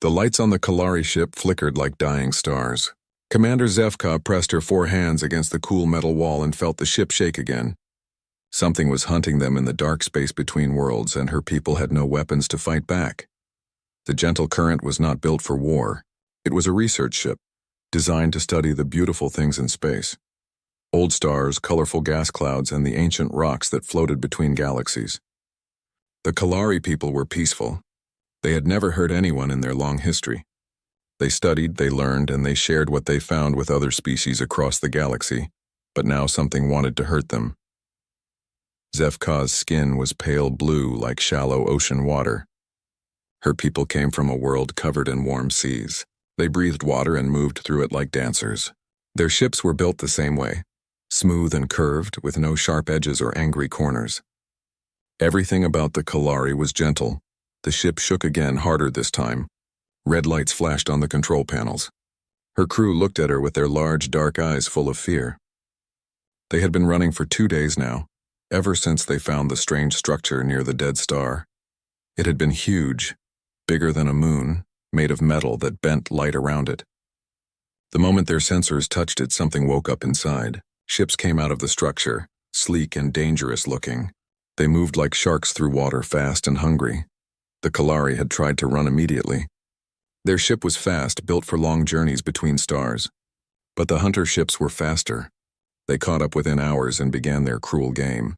The lights on the Kalari ship flickered like dying stars. Commander Zefka pressed her 4 hands against the cool metal wall and felt the ship shake again. Something was hunting them in the dark space between worlds, and her people had no weapons to fight back. The gentle current was not built for war. It was a research ship, designed to study the beautiful things in space. Old stars, colorful gas clouds, and the ancient rocks that floated between galaxies. The Kalari people were peaceful. They had never hurt anyone in their long history. They studied, they learned, and they shared what they found with other species across the galaxy, but now something wanted to hurt them. Zefka's skin was pale blue like shallow ocean water. Her people came from a world covered in warm seas. They breathed water and moved through it like dancers. Their ships were built the same way, smooth and curved, with no sharp edges or angry corners. Everything about the Kalari was gentle. The ship shook again, harder this time. Red lights flashed on the control panels. Her crew looked at her with their large, dark eyes full of fear. They had been running for 2 days now, ever since they found the strange structure near the dead star. It had been huge, bigger than a moon, made of metal that bent light around it. The moment their sensors touched it, something woke up inside. Ships came out of the structure, sleek and dangerous looking. They moved like sharks through water, fast and hungry. The Kalari had tried to run immediately. Their ship was fast, built for long journeys between stars. But the hunter ships were faster. They caught up within hours and began their cruel game.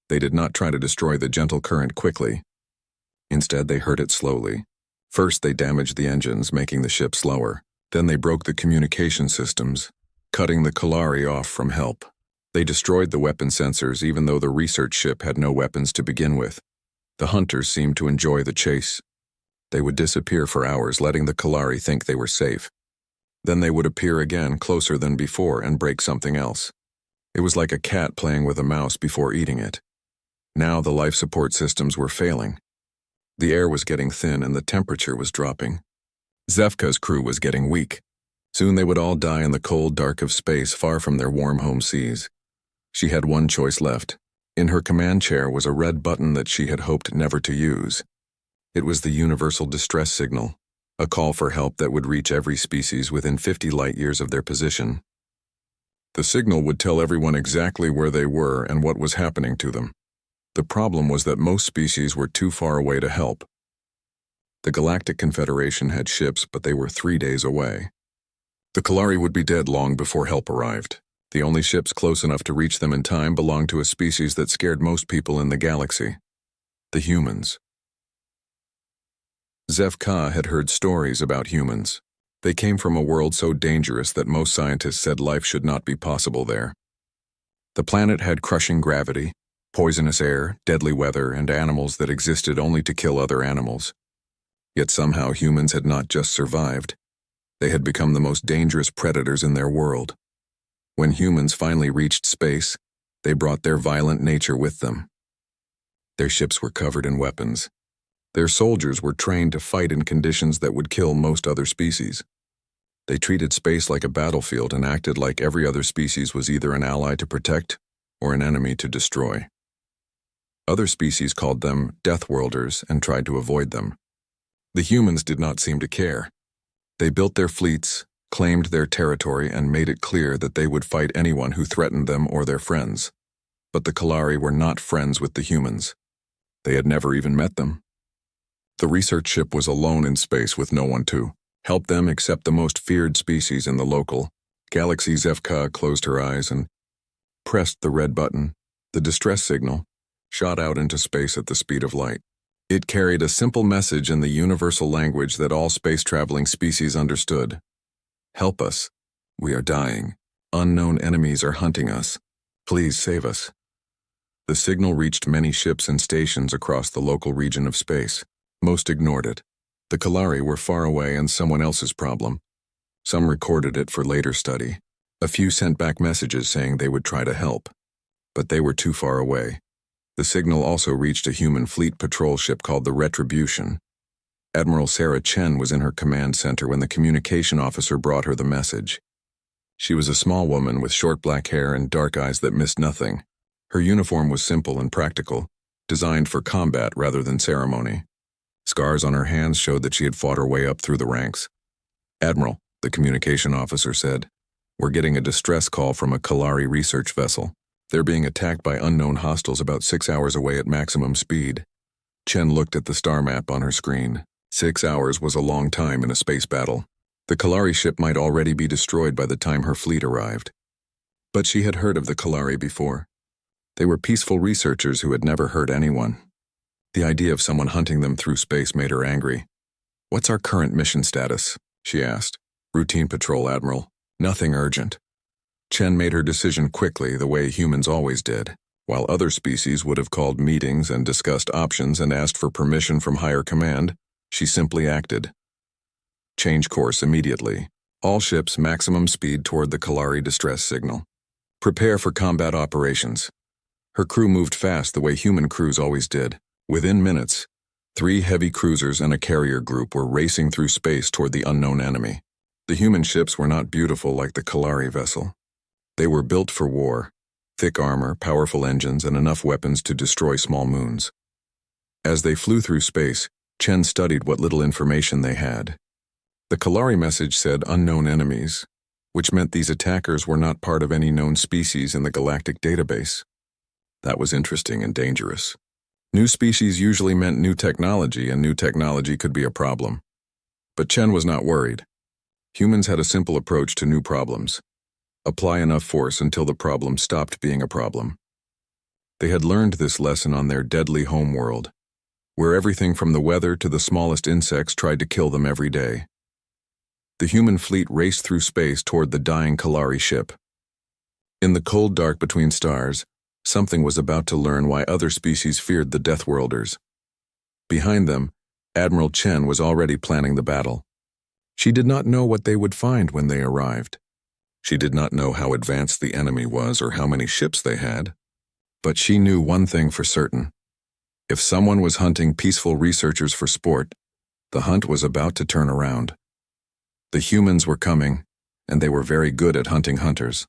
They did not try to destroy the gentle current quickly. Instead, they hurt it slowly. First, they damaged the engines, making the ship slower. Then they broke the communication systems, cutting the Kalari off from help. They destroyed the weapon sensors, even though the research ship had no weapons to begin with. The hunters seemed to enjoy the chase. They would disappear for hours, letting the Kalari think they were safe. Then they would appear again, closer than before, and break something else. It was like a cat playing with a mouse before eating it. Now the life support systems were failing. The air was getting thin and the temperature was dropping. Zefka's crew was getting weak. Soon they would all die in the cold dark of space, far from their warm home seas. She had one choice left. In her command chair was a red button that she had hoped never to use. It was the universal distress signal, a call for help that would reach every species within 50 light-years of their position. The signal would tell everyone exactly where they were and what was happening to them. The problem was that most species were too far away to help. The Galactic Confederation had ships, but they were 3 days away. The Kalari would be dead long before help arrived. The only ships close enough to reach them in time belonged to a species that scared most people in the galaxy: the humans. Zefka had heard stories about humans. They came from a world so dangerous that most scientists said life should not be possible there. The planet had crushing gravity, poisonous air, deadly weather, and animals that existed only to kill other animals. Yet somehow humans had not just survived. They had become the most dangerous predators in their world. When humans finally reached space, they brought their violent nature with them. Their ships were covered in weapons. Their soldiers were trained to fight in conditions that would kill most other species. They treated space like a battlefield and acted like every other species was either an ally to protect or an enemy to destroy. Other species called them Deathworlders and tried to avoid them. The humans did not seem to care. They built their fleets, claimed their territory, and made it clear that they would fight anyone who threatened them or their friends. But the Kalari were not friends with the humans. They had never even met them. The research ship was alone in space with no one to help them except the most feared species in the local galaxy. Zefka closed her eyes and pressed the red button. The distress signal shot out into space at the speed of light. It carried a simple message in the universal language that all space-traveling species understood. Help us. We are dying. Unknown enemies are hunting us. Please save us. The signal reached many ships and stations across the local region of space. Most ignored it. The Kalari were far away and someone else's problem. Some recorded it for later study. A few sent back messages saying they would try to help. But they were too far away. The signal also reached a human fleet patrol ship called the Retribution. Admiral Sarah Chen was in her command center when the communication officer brought her the message. She was a small woman with short black hair and dark eyes that missed nothing. Her uniform was simple and practical, designed for combat rather than ceremony. Scars on her hands showed that she had fought her way up through the ranks. "Admiral," the communication officer said, "we're getting a distress call from a Kalari research vessel. They're being attacked by unknown hostiles about 6 hours away at maximum speed." Chen looked at the star map on her screen. 6 hours was a long time in a space battle. The Kalari ship might already be destroyed by the time her fleet arrived. But she had heard of the Kalari before. They were peaceful researchers who had never hurt anyone. The idea of someone hunting them through space made her angry. "What's our current mission status?" she asked. "Routine patrol, Admiral. Nothing urgent." Chen made her decision quickly, the way humans always did. While other species would have called meetings and discussed options and asked for permission from higher command, she simply acted. "Change course immediately. All ships maximum speed toward the Kalari distress signal. Prepare for combat operations." Her crew moved fast the way human crews always did. Within minutes, 3 heavy cruisers and a carrier group were racing through space toward the unknown enemy. The human ships were not beautiful like the Kalari vessel. They were built for war, thick armor, powerful engines, and enough weapons to destroy small moons. As they flew through space, Chen studied what little information they had. The Kalari message said unknown enemies, which meant these attackers were not part of any known species in the galactic database. That was interesting and dangerous. New species usually meant new technology, and new technology could be a problem. But Chen was not worried. Humans had a simple approach to new problems. Apply enough force until the problem stopped being a problem. They had learned this lesson on their deadly home world, where everything from the weather to the smallest insects tried to kill them every day. The human fleet raced through space toward the dying Kalari ship. In the cold dark between stars, something was about to learn why other species feared the Deathworlders. Behind them, Admiral Chen was already planning the battle. She did not know what they would find when they arrived. She did not know how advanced the enemy was or how many ships they had. But she knew one thing for certain. If someone was hunting peaceful researchers for sport, the hunt was about to turn around. The humans were coming, and they were very good at hunting hunters.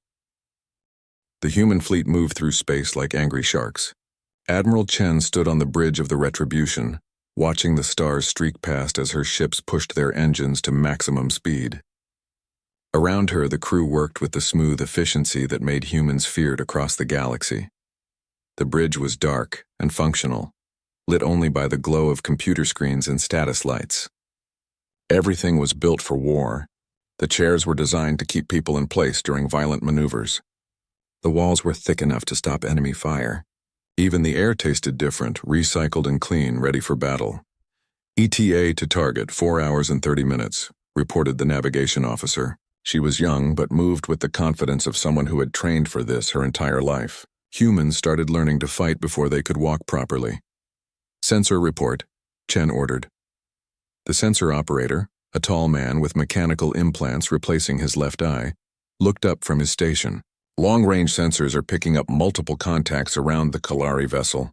The human fleet moved through space like angry sharks. Admiral Chen stood on the bridge of the Retribution, watching the stars streak past as her ships pushed their engines to maximum speed. Around her, the crew worked with the smooth efficiency that made humans feared across the galaxy. The bridge was dark and functional, lit only by the glow of computer screens and status lights. Everything was built for war. The chairs were designed to keep people in place during violent maneuvers. The walls were thick enough to stop enemy fire. Even the air tasted different, recycled and clean, ready for battle. "ETA to target, 4 hours and 30 minutes, reported the navigation officer. She was young, but moved with the confidence of someone who had trained for this her entire life. Humans started learning to fight before they could walk properly. "Sensor report," Chen ordered. The sensor operator, a tall man with mechanical implants replacing his left eye, looked up from his station. "Long-range sensors are picking up multiple contacts around the Kalari vessel.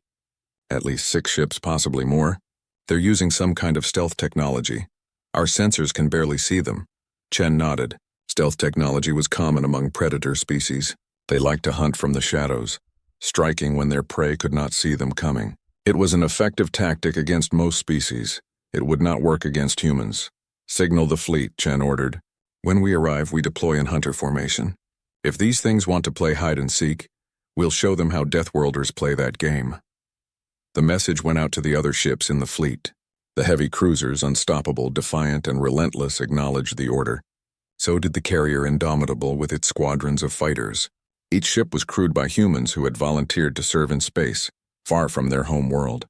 At least 6 ships, possibly more. They're using some kind of stealth technology. Our sensors can barely see them." Chen nodded. Stealth technology was common among predator species. They liked to hunt from the shadows, striking when their prey could not see them coming. It was an effective tactic against most species. It would not work against humans. "Signal the fleet," Chen ordered. "When we arrive, we deploy in hunter formation. If these things want to play hide and seek, we'll show them how Deathworlders play that game." The message went out to the other ships in the fleet. The heavy cruisers, unstoppable, defiant, and relentless, acknowledged the order. So did the carrier Indomitable with its squadrons of fighters. Each ship was crewed by humans who had volunteered to serve in space, far from their home world.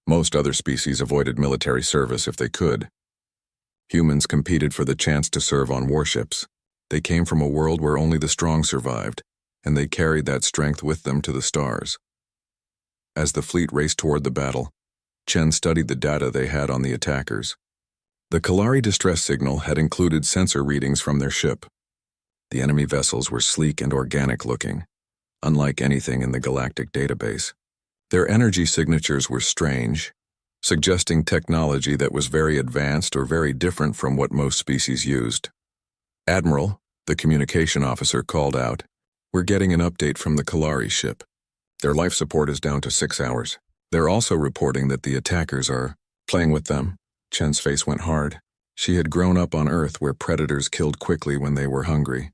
Most other species avoided military service if they could. Humans competed for the chance to serve on warships. They came from a world where only the strong survived, and they carried that strength with them to the stars. As the fleet raced toward the battle, Chen studied the data they had on the attackers. The Kalari distress signal had included sensor readings from their ship. The enemy vessels were sleek and organic-looking, unlike anything in the galactic database. Their energy signatures were strange, suggesting technology that was very advanced or very different from what most species used. "Admiral," the communication officer called out, "we're getting an update from the Kalari ship. Their life support is down to 6 hours. They're also reporting that the attackers are Playing with them, Chen's face went hard. She had grown up on Earth where predators killed quickly when they were hungry.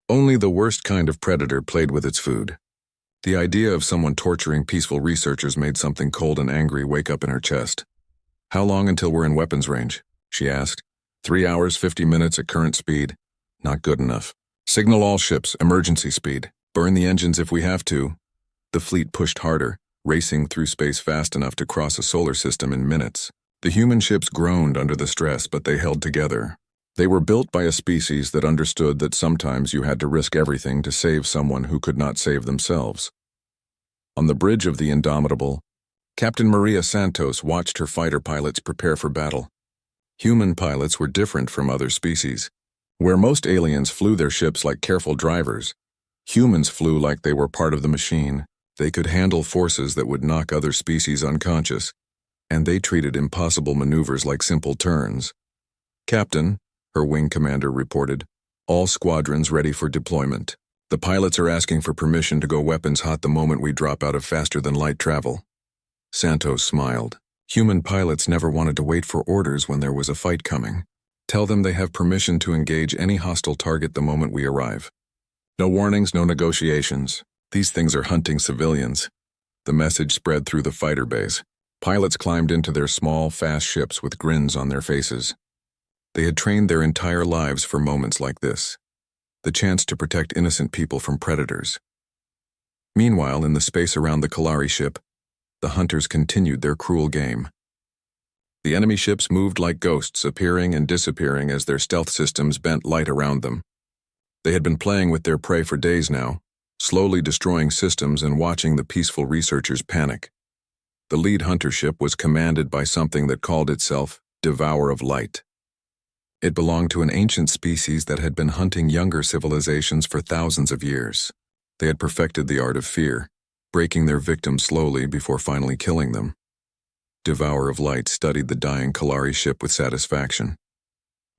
Only the worst kind of predator played with its food. The idea of someone torturing peaceful researchers made something cold and angry wake up in her chest. "How long until we're in weapons range?" she asked. 3 hours, 50 minutes at current speed. Not good enough. Signal all ships, emergency speed. Burn the engines if we have to. The fleet pushed harder, racing through space fast enough to cross a solar system in minutes. The human ships groaned under the stress, but they held together. They were built by a species that understood that sometimes you had to risk everything to save someone who could not save themselves. On the bridge of the Indomitable, Captain Maria Santos watched her fighter pilots prepare for battle. Human pilots were different from other species. Where most aliens flew their ships like careful drivers, humans flew like they were part of the machine. They could handle forces that would knock other species unconscious, and they treated impossible maneuvers like simple turns. "Captain," her wing commander reported, "all squadrons ready for deployment. The pilots are asking for permission to go weapons hot the moment we drop out of faster-than-light travel." Santos smiled. Human pilots never wanted to wait for orders when there was a fight coming. "Tell them they have permission to engage any hostile target the moment we arrive. No warnings, no negotiations. These things are hunting civilians." The message spread through the fighter bays. Pilots climbed into their small, fast ships with grins on their faces. They had trained their entire lives for moments like this. The chance to protect innocent people from predators. Meanwhile, in the space around the Kalari ship, the hunters continued their cruel game. The enemy ships moved like ghosts, appearing and disappearing as their stealth systems bent light around them. They had been playing with their prey for days now, slowly destroying systems and watching the peaceful researchers panic. The lead hunter ship was commanded by something that called itself Devourer of Light. It belonged to an ancient species that had been hunting younger civilizations for thousands of years. They had perfected the art of fear, breaking their victims slowly before finally killing them. Devourer of Light studied the dying Kalari ship with satisfaction.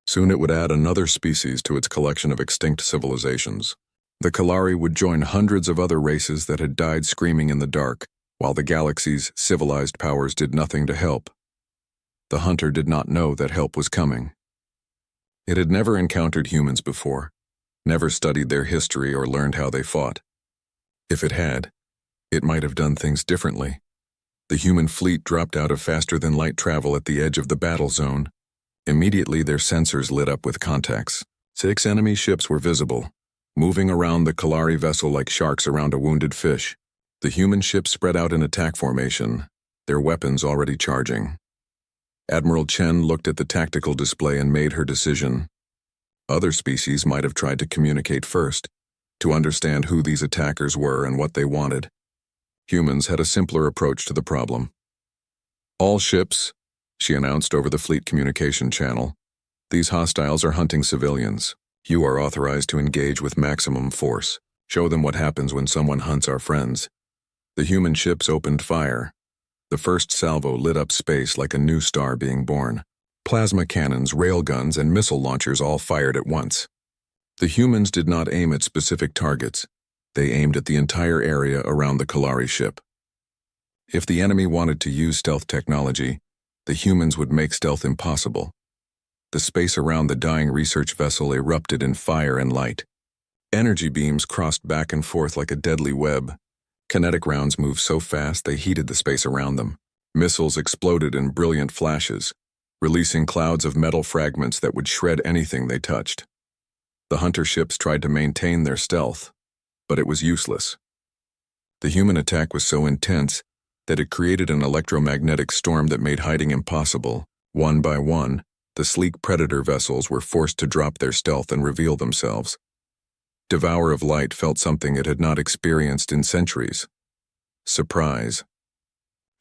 Soon it would add another species to its collection of extinct civilizations. The Kalari would join hundreds of other races that had died screaming in the dark, while the galaxy's civilized powers did nothing to help. The hunter did not know that help was coming. It had never encountered humans before, never studied their history or learned how they fought. If it had, it might have done things differently. The human fleet dropped out of faster-than-light travel at the edge of the battle zone. Immediately their sensors lit up with contacts. 6 enemy ships were visible, moving around the Kalari vessel like sharks around a wounded fish. The human ships spread out in attack formation, their weapons already charging. Admiral Chen looked at the tactical display and made her decision. Other species might have tried to communicate first, to understand who these attackers were and what they wanted. Humans had a simpler approach to the problem. "All ships," she announced over the fleet communication channel. "These hostiles are hunting civilians. You are authorized to engage with maximum force. Show them what happens when someone hunts our friends." The human ships opened fire. The first salvo lit up space like a new star being born. Plasma cannons, railguns, and missile launchers all fired at once. The humans did not aim at specific targets. They aimed at the entire area around the Kalari ship. If the enemy wanted to use stealth technology, the humans would make stealth impossible. The space around the dying research vessel erupted in fire and light. Energy beams crossed back and forth like a deadly web. Kinetic rounds moved so fast they heated the space around them. Missiles exploded in brilliant flashes, releasing clouds of metal fragments that would shred anything they touched. The hunter ships tried to maintain their stealth, but it was useless. The human attack was so intense that it created an electromagnetic storm that made hiding impossible. One by one, the sleek predator vessels were forced to drop their stealth and reveal themselves. Devourer of Light felt something it had not experienced in centuries. Surprise.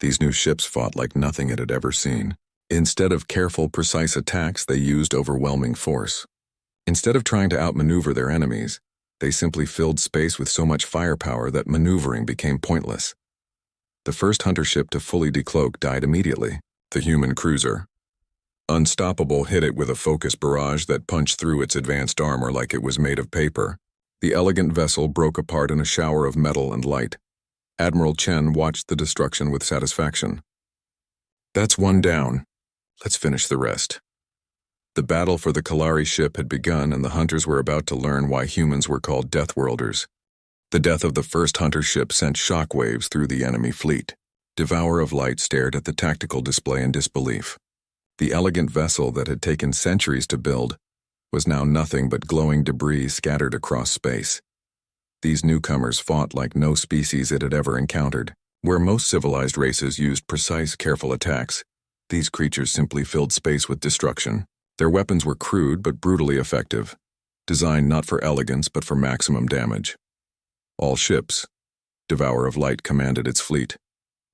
These new ships fought like nothing it had ever seen. Instead of careful, precise attacks, they used overwhelming force. Instead of trying to outmaneuver their enemies, they simply filled space with so much firepower that maneuvering became pointless. The first hunter ship to fully decloak died immediately. The human cruiser, Unstoppable, hit it with a focus barrage that punched through its advanced armor like it was made of paper. The elegant vessel broke apart in a shower of metal and light. Admiral Chen watched the destruction with satisfaction. That's one down. Let's finish the rest. The battle for the Kalari ship had begun, and the hunters were about to learn why humans were called Deathworlders. The death of the first hunter ship sent shockwaves through the enemy fleet. Devourer of Light stared at the tactical display in disbelief. The elegant vessel that had taken centuries to build was now nothing but glowing debris scattered across space. These newcomers fought like no species it had ever encountered. Where most civilized races used precise, careful attacks, these creatures simply filled space with destruction. Their weapons were crude but brutally effective, designed not for elegance but for maximum damage. All ships, Devourer of Light commanded its fleet,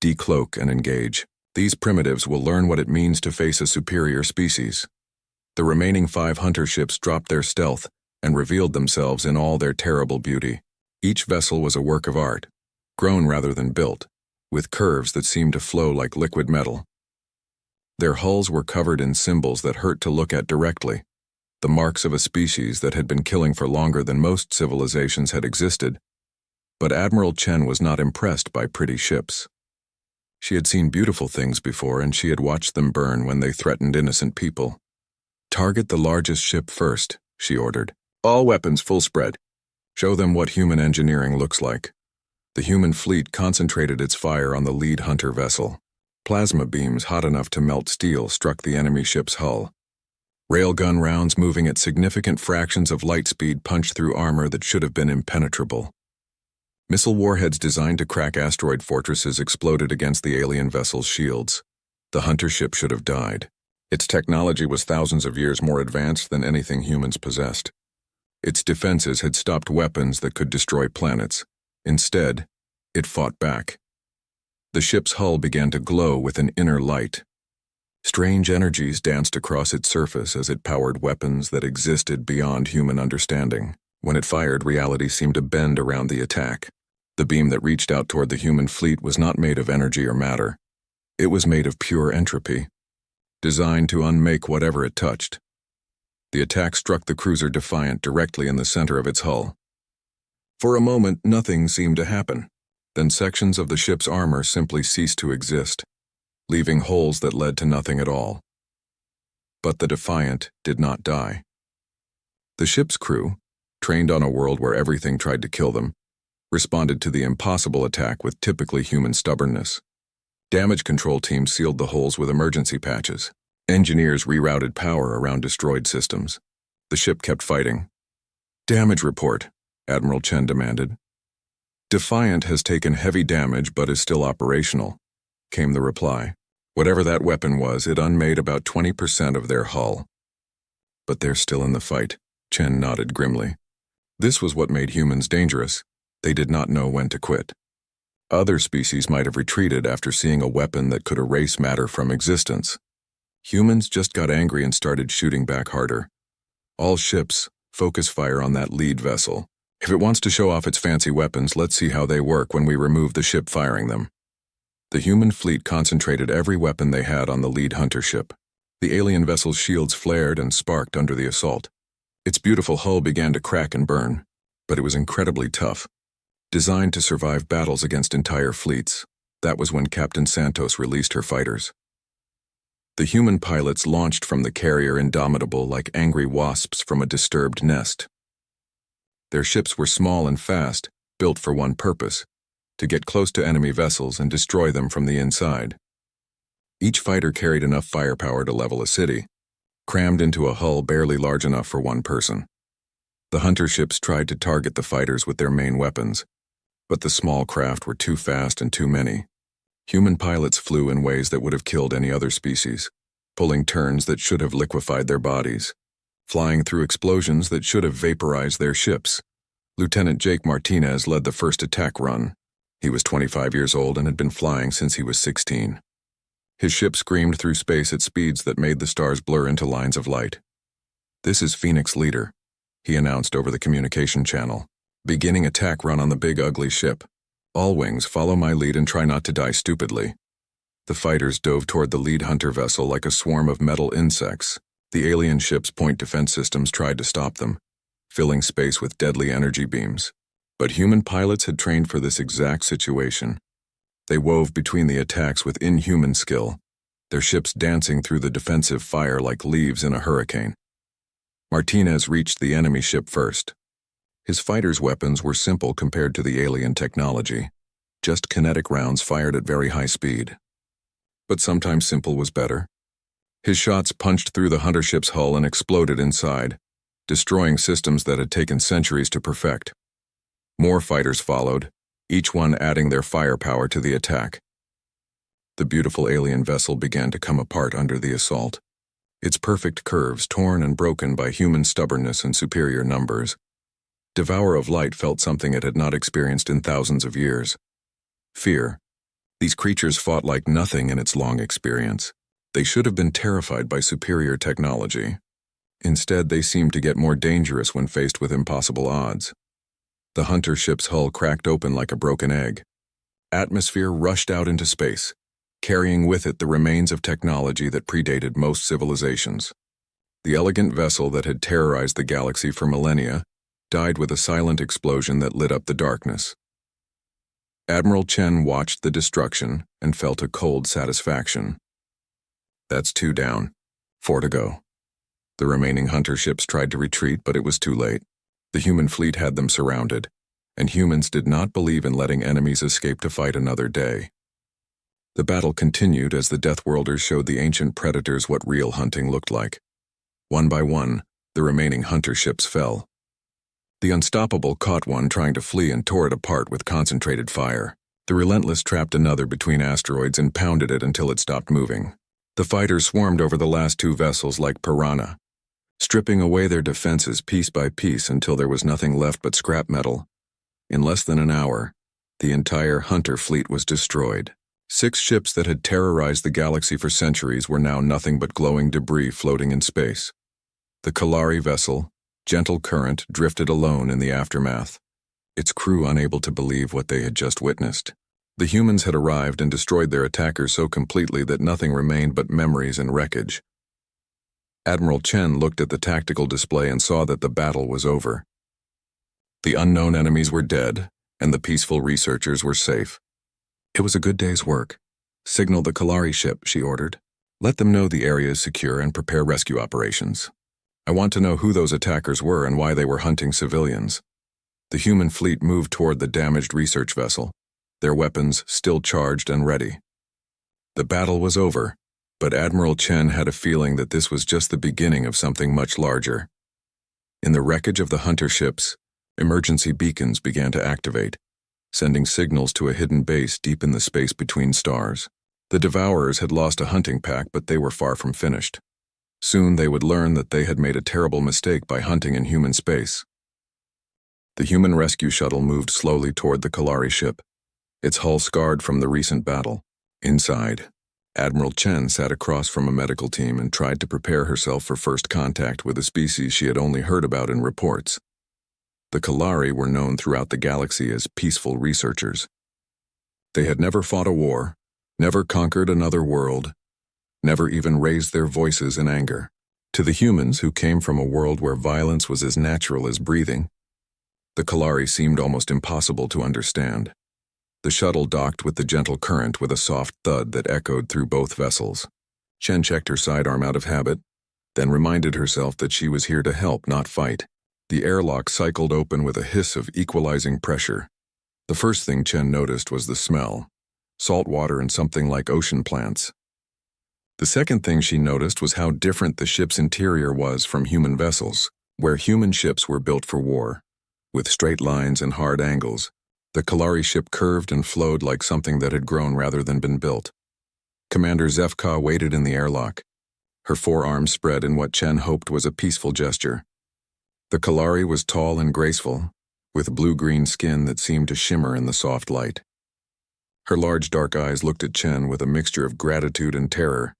decloak and engage. These primitives will learn what it means to face a superior species. The remaining 5 hunter ships dropped their stealth and revealed themselves in all their terrible beauty. Each vessel was a work of art, grown rather than built, with curves that seemed to flow like liquid metal. Their hulls were covered in symbols that hurt to look at directly, the marks of a species that had been killing for longer than most civilizations had existed. But Admiral Chen was not impressed by pretty ships. She had seen beautiful things before, and she had watched them burn when they threatened innocent people. Target the largest ship first, she ordered. All weapons full spread. Show them what human engineering looks like. The human fleet concentrated its fire on the lead hunter vessel. Plasma beams hot enough to melt steel struck the enemy ship's hull. Railgun rounds moving at significant fractions of light speed punched through armor that should have been impenetrable. Missile warheads designed to crack asteroid fortresses exploded against the alien vessel's shields. The hunter ship should have died. Its technology was thousands of years more advanced than anything humans possessed. Its defenses had stopped weapons that could destroy planets. Instead, it fought back. The ship's hull began to glow with an inner light. Strange energies danced across its surface as it powered weapons that existed beyond human understanding. When it fired, reality seemed to bend around the attack. The beam that reached out toward the human fleet was not made of energy or matter. It was made of pure entropy, designed to unmake whatever it touched. The attack struck the cruiser Defiant directly in the center of its hull. For a moment, nothing seemed to happen. Then sections of the ship's armor simply ceased to exist, leaving holes that led to nothing at all. But the Defiant did not die. The ship's crew, trained on a world where everything tried to kill them, responded to the impossible attack with typically human stubbornness. Damage control teams sealed the holes with emergency patches. Engineers rerouted power around destroyed systems. The ship kept fighting. Damage report, Admiral Chen demanded. Defiant has taken heavy damage but is still operational, came the reply. Whatever that weapon was, it unmade about 20% of their hull. But they're still in the fight, Chen nodded grimly. This was what made humans dangerous. They did not know when to quit. Other species might have retreated after seeing a weapon that could erase matter from existence. Humans just got angry and started shooting back harder. All ships, focus fire on that lead vessel. If it wants to show off its fancy weapons, let's see how they work when we remove the ship firing them. The human fleet concentrated every weapon they had on the lead hunter ship. The alien vessel's shields flared and sparked under the assault. Its beautiful hull began to crack and burn, but it was incredibly tough. Designed to survive battles against entire fleets, that was when Captain Santos released her fighters. The human pilots launched from the carrier Indomitable like angry wasps from a disturbed nest. Their ships were small and fast, built for one purpose: to get close to enemy vessels and destroy them from the inside. Each fighter carried enough firepower to level a city, crammed into a hull barely large enough for one person. The hunter ships tried to target the fighters with their main weapons, but the small craft were too fast and too many. Human pilots flew in ways that would have killed any other species, pulling turns that should have liquefied their bodies, flying through explosions that should have vaporized their ships. Lieutenant Jake Martinez led the first attack run. He was 25 years old and had been flying since he was 16. His ship screamed through space at speeds that made the stars blur into lines of light. "This is Phoenix Leader," he announced over the communication channel. "Beginning attack run on the big ugly ship. All wings, follow my lead and try not to die stupidly." The fighters dove toward the lead hunter vessel like a swarm of metal insects. The alien ship's point defense systems tried to stop them, filling space with deadly energy beams. But human pilots had trained for this exact situation. They wove between the attacks with inhuman skill, their ships dancing through the defensive fire like leaves in a hurricane. Martinez reached the enemy ship first. His fighters' weapons were simple compared to the alien technology, just kinetic rounds fired at very high speed. But sometimes simple was better. His shots punched through the hunter ship's hull and exploded inside, destroying systems that had taken centuries to perfect. More fighters followed, each one adding their firepower to the attack. The beautiful alien vessel began to come apart under the assault, its perfect curves torn and broken by human stubbornness and superior numbers. Devourer of Light felt something it had not experienced in thousands of years. Fear. These creatures fought like nothing in its long experience. They should have been terrified by superior technology. Instead, they seemed to get more dangerous when faced with impossible odds. The hunter ship's hull cracked open like a broken egg. Atmosphere rushed out into space, carrying with it the remains of technology that predated most civilizations. The elegant vessel that had terrorized the galaxy for millennia died with a silent explosion that lit up the darkness. Admiral Chen watched the destruction and felt a cold satisfaction. That's 2 down. 4 to go. The remaining hunter ships tried to retreat, but it was too late. The human fleet had them surrounded, and humans did not believe in letting enemies escape to fight another day. The battle continued as the Deathworlders showed the ancient predators what real hunting looked like. One by one, the remaining hunter ships fell. The Unstoppable caught one trying to flee and tore it apart with concentrated fire. The Relentless trapped another between asteroids and pounded it until it stopped moving. The fighters swarmed over the last 2 vessels like piranha, stripping away their defenses piece by piece until there was nothing left but scrap metal. In less than an hour, the entire hunter fleet was destroyed. 6 ships that had terrorized the galaxy for centuries were now nothing but glowing debris floating in space. The Kalari vessel, Gentle Current, drifted alone in the aftermath, its crew unable to believe what they had just witnessed. The humans had arrived and destroyed their attackers so completely that nothing remained but memories and wreckage. Admiral Chen looked at the tactical display and saw that the battle was over. The unknown enemies were dead, and the peaceful researchers were safe. It was a good day's work. Signal the Kalari ship, she ordered. Let them know the area is secure and prepare rescue operations. I want to know who those attackers were and why they were hunting civilians. The human fleet moved toward the damaged research vessel, their weapons still charged and ready. The battle was over, but Admiral Chen had a feeling that this was just the beginning of something much larger. In the wreckage of the hunter ships, emergency beacons began to activate, sending signals to a hidden base deep in the space between stars. The Devourers had lost a hunting pack, but they were far from finished. Soon they would learn that they had made a terrible mistake by hunting in human space. The human rescue shuttle moved slowly toward the Kalari ship, its hull scarred from the recent battle. Inside, Admiral Chen sat across from a medical team and tried to prepare herself for first contact with a species she had only heard about in reports. The Kalari were known throughout the galaxy as peaceful researchers. They had never fought a war, never conquered another world, never even raised their voices in anger. To the humans who came from a world where violence was as natural as breathing, the Kalari seemed almost impossible to understand. The shuttle docked with the Gentle Current with a soft thud that echoed through both vessels. Chen checked her sidearm out of habit, then reminded herself that she was here to help, not fight. The airlock cycled open with a hiss of equalizing pressure. The first thing Chen noticed was the smell, salt water and something like ocean plants. The second thing she noticed was how different the ship's interior was from human vessels, where human ships were built for war. With straight lines and hard angles, the Kalari ship curved and flowed like something that had grown rather than been built. Commander HFY waited in the airlock, her forearms spread in what Chen hoped was a peaceful gesture. The Kalari was tall and graceful, with blue-green skin that seemed to shimmer in the soft light. Her large dark eyes looked at Chen with a mixture of gratitude and terror.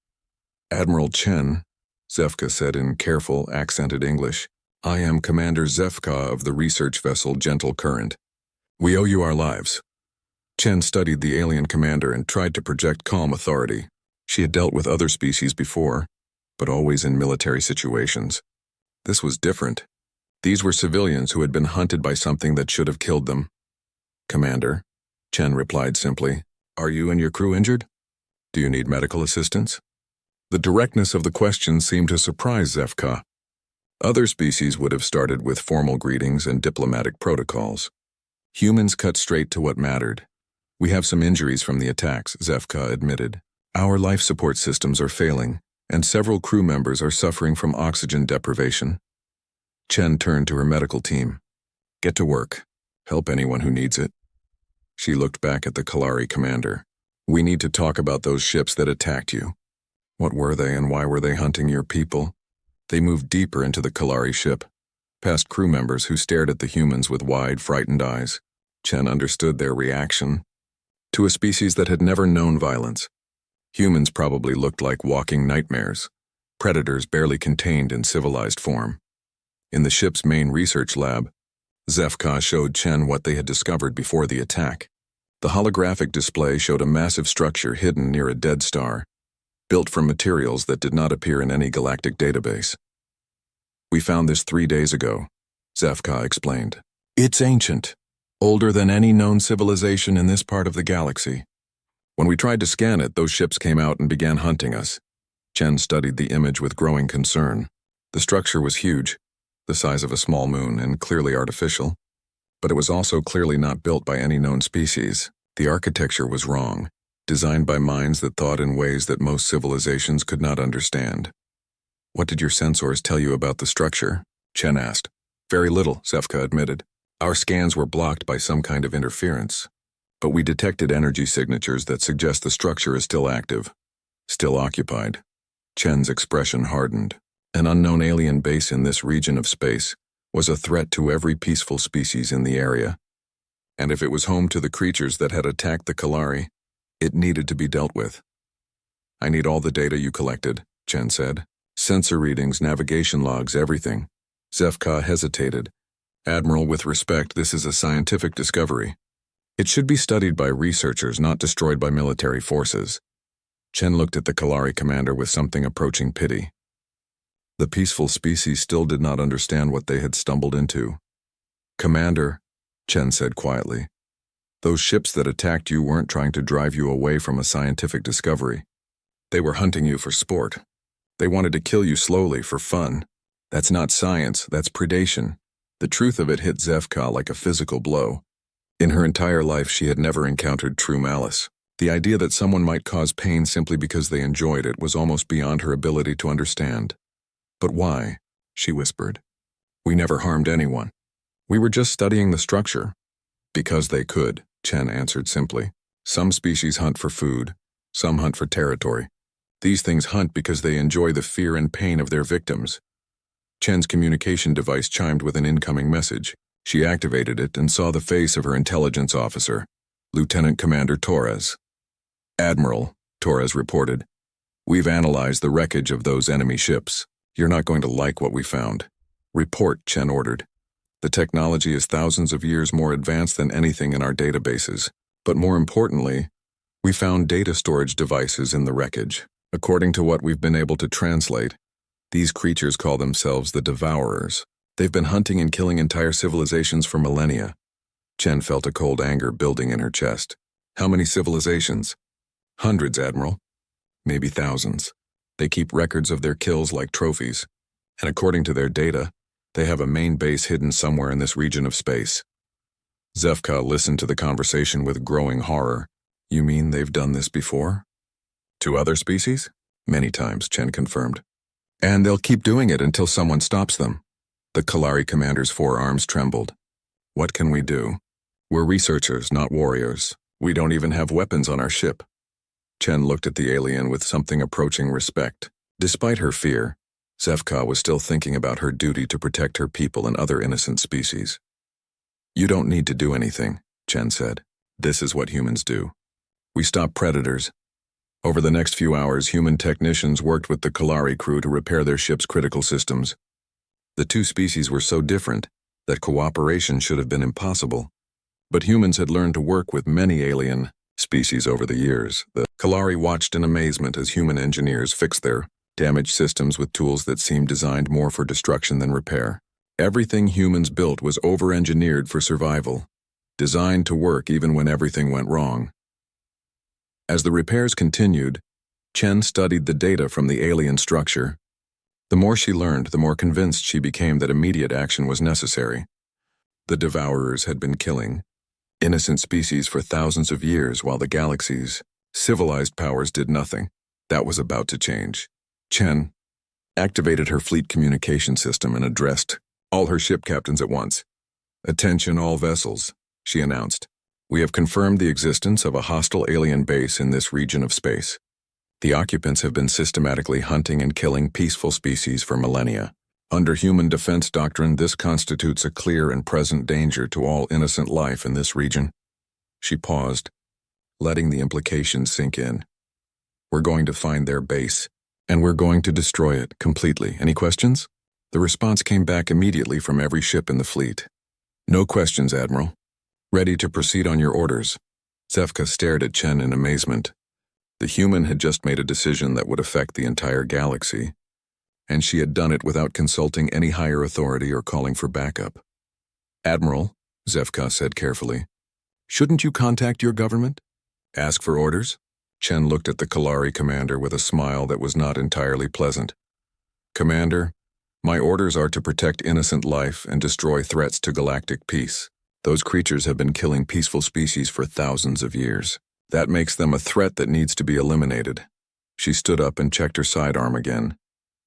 Admiral Chen, HFY said in careful, accented English, I am Commander HFY of the research vessel Gentle Current. We owe you our lives. Chen studied the alien commander and tried to project calm authority. She had dealt with other species before, but always in military situations. This was different. These were civilians who had been hunted by something that should have killed them. Commander, Chen replied simply, are you and your crew injured? Do you need medical assistance? The directness of the question seemed to surprise Zefka. Other species would have started with formal greetings and diplomatic protocols. Humans cut straight to what mattered. We have some injuries from the attacks, Zefka admitted. Our life support systems are failing, and several crew members are suffering from oxygen deprivation. Chen turned to her medical team. Get to work. Help anyone who needs it. She looked back at the Kalari commander. We need to talk about those ships that attacked you. What were they and why were they hunting your people? They moved deeper into the Kalari ship, past crew members who stared at the humans with wide, frightened eyes. Chen understood their reaction. To a species that had never known violence, humans probably looked like walking nightmares, predators barely contained in civilized form. In the ship's main research lab, Zefka showed Chen what they had discovered before the attack. The holographic display showed a massive structure hidden near a dead star, built from materials that did not appear in any galactic database. We found this 3 days ago, Zefka explained. It's ancient, older than any known civilization in this part of the galaxy. When we tried to scan it, those ships came out and began hunting us. Chen studied the image with growing concern. The structure was huge, the size of a small moon and clearly artificial, but it was also clearly not built by any known species. The architecture was wrong, designed by minds that thought in ways that most civilizations could not understand. What did your sensors tell you about the structure? Chen asked. Very little, Zefka admitted. Our scans were blocked by some kind of interference, but we detected energy signatures that suggest the structure is still active, still occupied. Chen's expression hardened. An unknown alien base in this region of space was a threat to every peaceful species in the area. And if it was home to the creatures that had attacked the Kalari, it needed to be dealt with. I need all the data you collected, Chen said. Sensor readings, navigation logs, everything. Zefka hesitated. Admiral, with respect, this is a scientific discovery. It should be studied by researchers, not destroyed by military forces. Chen looked at the Kalari commander with something approaching pity. The peaceful species still did not understand what they had stumbled into. Commander, Chen said quietly, those ships that attacked you weren't trying to drive you away from a scientific discovery. They were hunting you for sport. They wanted to kill you slowly for fun. That's not science, that's predation. The truth of it hit Zefka like a physical blow. In her entire life, she had never encountered true malice. The idea that someone might cause pain simply because they enjoyed it was almost beyond her ability to understand. But why? She whispered. We never harmed anyone. We were just studying the structure. Because they could, Chen answered simply. Some species hunt for food, some hunt for territory. These things hunt because they enjoy the fear and pain of their victims. Chen's communication device chimed with an incoming message. She activated it and saw the face of her intelligence officer, Lieutenant Commander Torres. Admiral, Torres reported, we've analyzed the wreckage of those enemy ships. You're not going to like what we found. Report, Chen ordered. The technology is thousands of years more advanced than anything in our databases. But more importantly, we found data storage devices in the wreckage. According to what we've been able to translate, these creatures call themselves the Devourers. They've been hunting and killing entire civilizations for millennia. Chen felt a cold anger building in her chest. How many civilizations? Hundreds, Admiral. Maybe thousands. They keep records of their kills like trophies. And according to their data, they have a main base hidden somewhere in this region of space. Zefka listened to the conversation with growing horror. You mean they've done this before? To other species? Many times, Chen confirmed. And they'll keep doing it until someone stops them. The Kalari commander's forearms trembled. What can we do? We're researchers, not warriors. We don't even have weapons on our ship. Chen looked at the alien with something approaching respect. Despite her fear, Zefka was still thinking about her duty to protect her people and other innocent species. You don't need to do anything, Chen said. This is what humans do. We stop predators. Over the next few hours, human technicians worked with the Kalari crew to repair their ship's critical systems. The two species were so different that cooperation should have been impossible. But humans had learned to work with many alien species over the years. The Kalari watched in amazement as human engineers fixed their damaged systems with tools that seemed designed more for destruction than repair. Everything humans built was over-engineered for survival, designed to work even when everything went wrong. As the repairs continued, Chen studied the data from the alien structure. The more she learned, the more convinced she became that immediate action was necessary. The Devourers had been killing innocent species for thousands of years while the galaxy's civilized powers did nothing. That was about to change. Chen activated her fleet communication system and addressed all her ship captains at once. "Attention all vessels," she announced. "We have confirmed the existence of a hostile alien base in this region of space. The occupants have been systematically hunting and killing peaceful species for millennia. Under human defense doctrine, this constitutes a clear and present danger to all innocent life in this region." She paused, letting the implications sink in. "We're going to find their base, and we're going to destroy it completely. Any questions?" The response came back immediately from every ship in the fleet. "No questions, Admiral. Ready to proceed on your orders." Zefka stared at Chen in amazement. The human had just made a decision that would affect the entire galaxy, and she had done it without consulting any higher authority or calling for backup. "Admiral," Zefka said carefully, "shouldn't you contact your government? Ask for orders?" Chen looked at the Kalari commander with a smile that was not entirely pleasant. "Commander, my orders are to protect innocent life and destroy threats to galactic peace. Those creatures have been killing peaceful species for thousands of years. That makes them a threat that needs to be eliminated." She stood up and checked her sidearm again.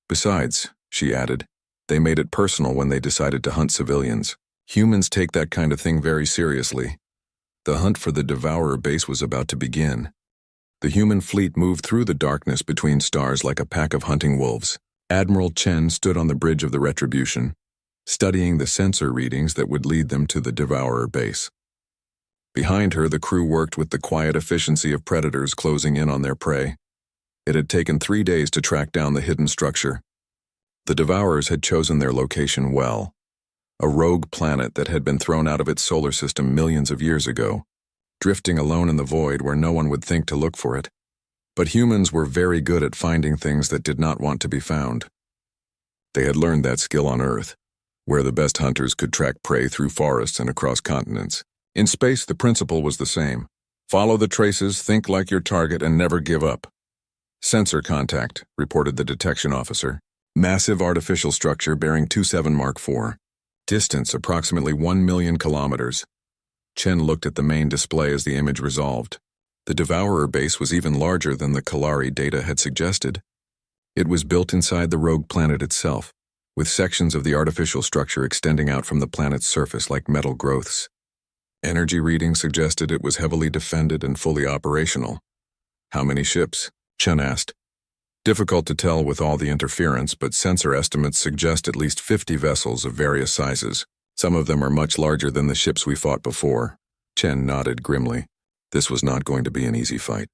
"Besides," she added, "they made it personal when they decided to hunt civilians. Humans take that kind of thing very seriously." The hunt for the Devourer base was about to begin. The human fleet moved through the darkness between stars like a pack of hunting wolves. Admiral Chen stood on the bridge of the Retribution, studying the sensor readings that would lead them to the Devourer base. Behind her, the crew worked with the quiet efficiency of predators closing in on their prey. It had taken 3 days to track down the hidden structure. The Devourers had chosen their location well. A rogue planet that had been thrown out of its solar system millions of years ago, drifting alone in the void where no one would think to look for it. But humans were very good at finding things that did not want to be found. They had learned that skill on Earth, where the best hunters could track prey through forests and across continents. In space, the principle was the same. Follow the traces, think like your target, and never give up. "Sensor contact," reported the detection officer. "Massive artificial structure bearing 27 Mark IV. Distance approximately 1 million kilometers." Chen looked at the main display as the image resolved. The Devourer base was even larger than the Kalari data had suggested. It was built inside the rogue planet itself, with sections of the artificial structure extending out from the planet's surface like metal growths. Energy readings suggested it was heavily defended and fully operational. "How many ships?" Chen asked. "Difficult to tell with all the interference, but sensor estimates suggest at least 50 vessels of various sizes. Some of them are much larger than the ships we fought before." Chen nodded grimly. This was not going to be an easy fight.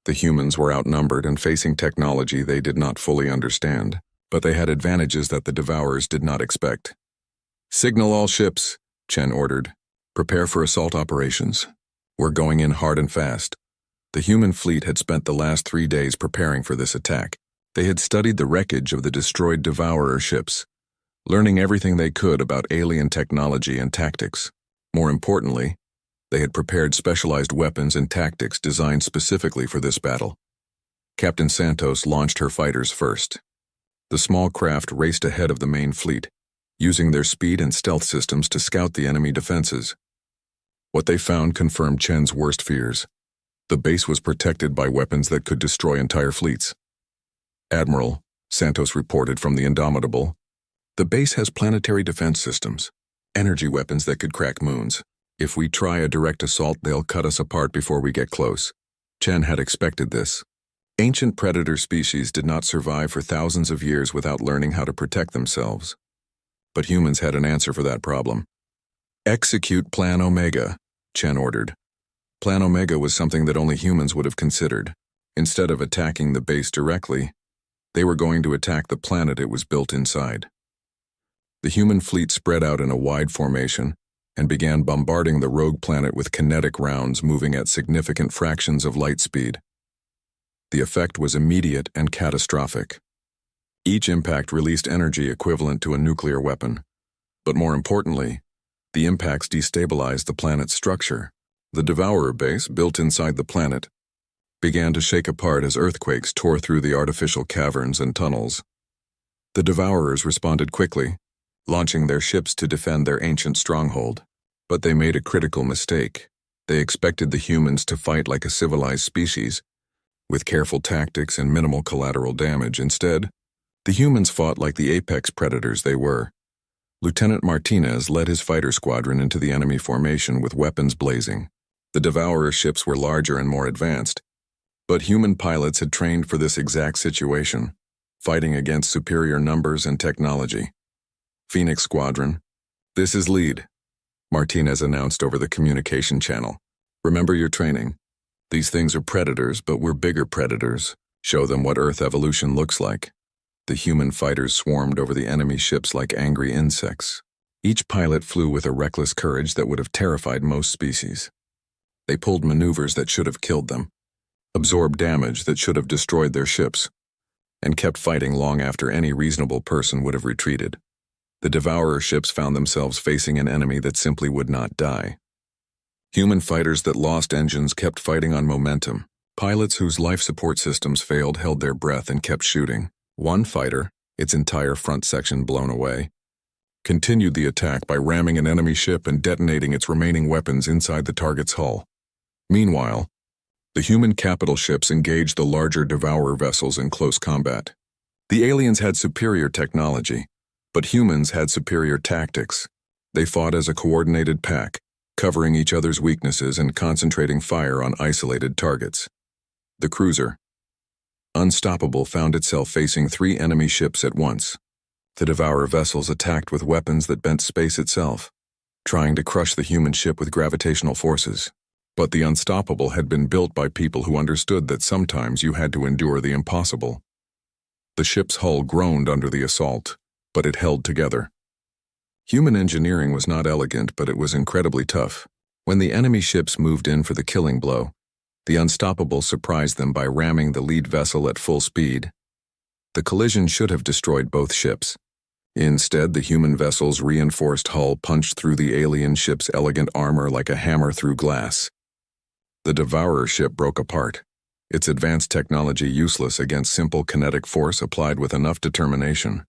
The humans were outnumbered and facing technology they did not fully understand, but they had advantages that the Devourers did not expect. "Signal all ships," Chen ordered. "Prepare for assault operations. We're going in hard and fast." The human fleet had spent the last 3 days preparing for this attack. They had studied the wreckage of the destroyed Devourer ships, learning everything they could about alien technology and tactics. More importantly, they had prepared specialized weapons and tactics designed specifically for this battle. Captain Santos launched her fighters first. The small craft raced ahead of the main fleet, using their speed and stealth systems to scout the enemy defenses. What they found confirmed Chen's worst fears. The base was protected by weapons that could destroy entire fleets. "Admiral," Santos reported from the Indomitable, "the base has planetary defense systems, energy weapons that could crack moons. If we try a direct assault, they'll cut us apart before we get close." Chen had expected this. Ancient predator species did not survive for thousands of years without learning how to protect themselves. But humans had an answer for that problem. "Execute Plan Omega," Chen ordered. Plan Omega was something that only humans would have considered. Instead of attacking the base directly, they were going to attack the planet it was built inside. The human fleet spread out in a wide formation and began bombarding the rogue planet with kinetic rounds moving at significant fractions of light speed. The effect was immediate and catastrophic. Each impact released energy equivalent to a nuclear weapon. But more importantly, the impacts destabilized the planet's structure. The Devourer base, built inside the planet, began to shake apart as earthquakes tore through the artificial caverns and tunnels. The Devourers responded quickly, launching their ships to defend their ancient stronghold. But they made a critical mistake. They expected the humans to fight like a civilized species, with careful tactics and minimal collateral damage. Instead, the humans fought like the apex predators they were. Lieutenant Martinez led his fighter squadron into the enemy formation with weapons blazing. The Devourer ships were larger and more advanced, but human pilots had trained for this exact situation, fighting against superior numbers and technology. Phoenix Squadron, this is lead, Martinez announced over the communication channel. Remember your training. These things are predators, but we're bigger predators. Show them what Earth evolution looks like. The human fighters swarmed over the enemy ships like angry insects. Each pilot flew with a reckless courage that would have terrified most species. They pulled maneuvers that should have killed them, absorbed damage that should have destroyed their ships, and kept fighting long after any reasonable person would have retreated. The Devourer ships found themselves facing an enemy that simply would not die. Human fighters that lost engines kept fighting on momentum. Pilots whose life support systems failed held their breath and kept shooting. One fighter, its entire front section blown away, continued the attack by ramming an enemy ship and detonating its remaining weapons inside the target's hull. Meanwhile, the human capital ships engaged the larger Devourer vessels in close combat. The aliens had superior technology, but humans had superior tactics. They fought as a coordinated pack, covering each other's weaknesses and concentrating fire on isolated targets. The cruiser, Unstoppable, found itself facing 3 enemy ships at once. The Devourer vessels attacked with weapons that bent space itself, trying to crush the human ship with gravitational forces. But the Unstoppable had been built by people who understood that sometimes you had to endure the impossible. The ship's hull groaned under the assault, but it held together. Human engineering was not elegant, but it was incredibly tough. When the enemy ships moved in for the killing blow, the Unstoppable surprised them by ramming the lead vessel at full speed. The collision should have destroyed both ships. Instead, the human vessel's reinforced hull punched through the alien ship's elegant armor like a hammer through glass. The Devourer ship broke apart, its advanced technology useless against simple kinetic force applied with enough determination.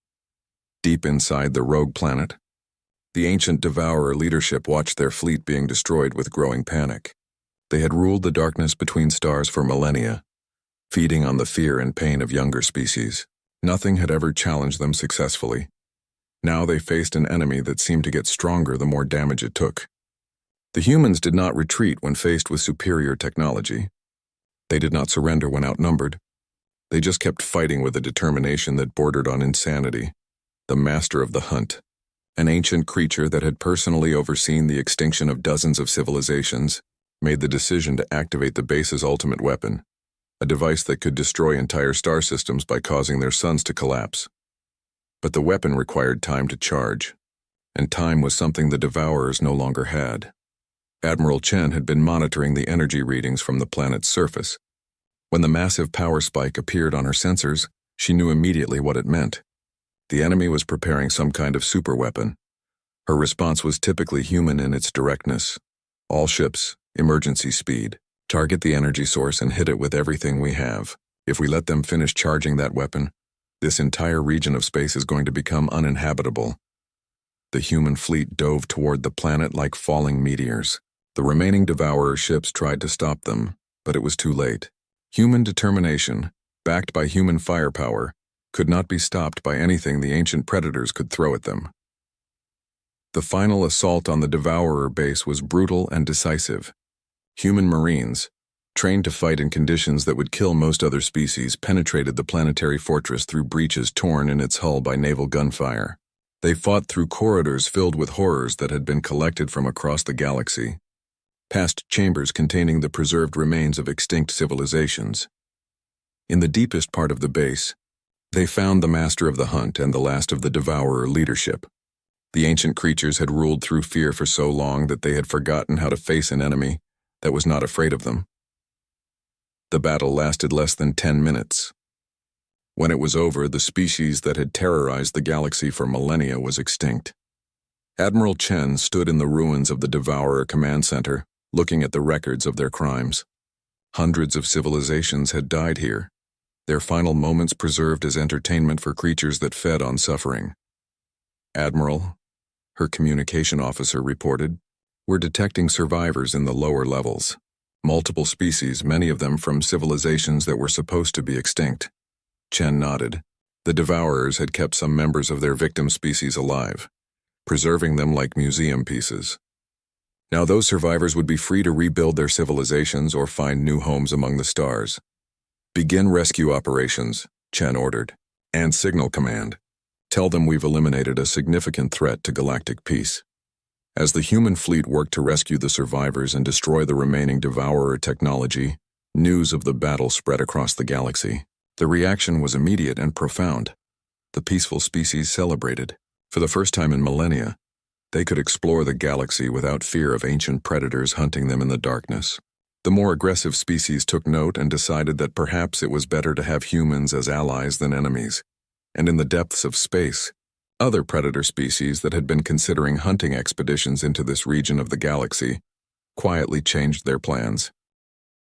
Deep inside the rogue planet, the ancient Devourer leadership watched their fleet being destroyed with growing panic. They had ruled the darkness between stars for millennia, feeding on the fear and pain of younger species. Nothing had ever challenged them successfully. Now they faced an enemy that seemed to get stronger the more damage it took. The humans did not retreat when faced with superior technology. They did not surrender when outnumbered. They just kept fighting with a determination that bordered on insanity. The Master of the Hunt, an ancient creature that had personally overseen the extinction of dozens of civilizations, made the decision to activate the base's ultimate weapon, a device that could destroy entire star systems by causing their suns to collapse. But the weapon required time to charge, and time was something the Devourers no longer had. Admiral Chen had been monitoring the energy readings from the planet's surface. When the massive power spike appeared on her sensors, she knew immediately what it meant. The enemy was preparing some kind of superweapon. Her response was typically human in its directness. All ships, emergency speed. Target the energy source and hit it with everything we have. If we let them finish charging that weapon, this entire region of space is going to become uninhabitable. The human fleet dove toward the planet like falling meteors. The remaining Devourer ships tried to stop them, but it was too late. Human determination, backed by human firepower, could not be stopped by anything the ancient predators could throw at them. The final assault on the Devourer base was brutal and decisive. Human Marines, trained to fight in conditions that would kill most other species, penetrated the planetary fortress through breaches torn in its hull by naval gunfire. They fought through corridors filled with horrors that had been collected from across the galaxy, past chambers containing the preserved remains of extinct civilizations. In the deepest part of the base, they found the Master of the Hunt and the last of the Devourer leadership. The ancient creatures had ruled through fear for so long that they had forgotten how to face an enemy that was not afraid of them. The battle lasted less than 10 minutes. When it was over, the species that had terrorized the galaxy for millennia was extinct. Admiral Chen stood in the ruins of the Devourer command center, looking at the records of their crimes. Hundreds of civilizations had died here, their final moments preserved as entertainment for creatures that fed on suffering. "Admiral," her communication officer reported, "we're detecting survivors in the lower levels. Multiple species, many of them from civilizations that were supposed to be extinct." Chen nodded. The Devourers had kept some members of their victim species alive, preserving them like museum pieces. Now those survivors would be free to rebuild their civilizations or find new homes among the stars. "Begin rescue operations," Chen ordered, "and signal command. Tell them we've eliminated a significant threat to galactic peace." As the human fleet worked to rescue the survivors and destroy the remaining Devourer technology, news of the battle spread across the galaxy. The reaction was immediate and profound. The peaceful species celebrated. For the first time in millennia, they could explore the galaxy without fear of ancient predators hunting them in the darkness. The more aggressive species took note and decided that perhaps it was better to have humans as allies than enemies. And in the depths of space, other predator species that had been considering hunting expeditions into this region of the galaxy quietly changed their plans.